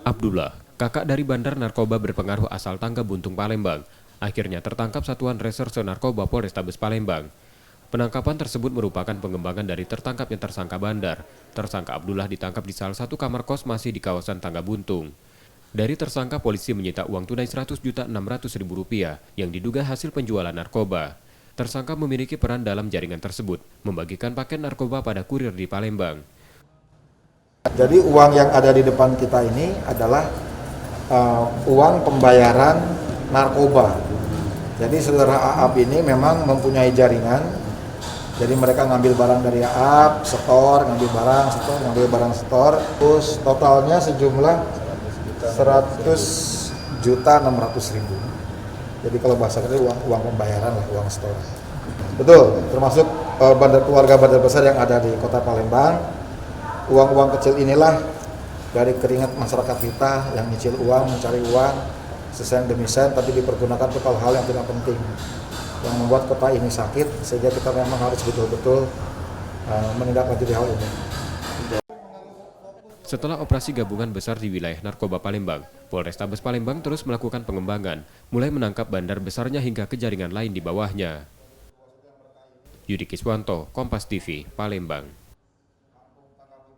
Abdullah, kakak dari bandar narkoba berpengaruh asal Tangga Buntung, Palembang, akhirnya tertangkap Satuan Reserse Narkoba Polrestabes Palembang. Penangkapan tersebut merupakan pengembangan dari tertangkapnya tersangka bandar. Tersangka Abdullah ditangkap di salah satu kamar kos masih di kawasan Tangga Buntung. Dari tersangka, polisi menyita uang tunai Rp100.600.000 yang diduga hasil penjualan narkoba. Tersangka memiliki peran dalam jaringan tersebut, membagikan paket narkoba pada kurir di Palembang. Jadi uang yang ada di depan kita ini adalah uang pembayaran narkoba. Jadi saudara Aab ini memang mempunyai jaringan. Jadi mereka ngambil barang dari Aab, setor, ngambil barang, setor. Terus totalnya sejumlah 100.600.000. Jadi kalau bahasa kita uang pembayaran lah, uang setor. Betul, termasuk keluarga bandar besar yang ada di Kota Palembang. Uang-uang kecil inilah dari keringat masyarakat kita yang nyicil uang, mencari uang, sesen demi sen, tapi dipergunakan untuk hal-hal yang tidak penting, yang membuat kota ini sakit, sehingga kita memang harus betul-betul menindaklanjuti hal ini. Setelah operasi gabungan besar di wilayah narkoba Palembang, Polrestabes Palembang terus melakukan pengembangan, mulai menangkap bandar besarnya hingga ke jaringan lain di bawahnya. Yudi Kiswanto, Kompas TV, Palembang.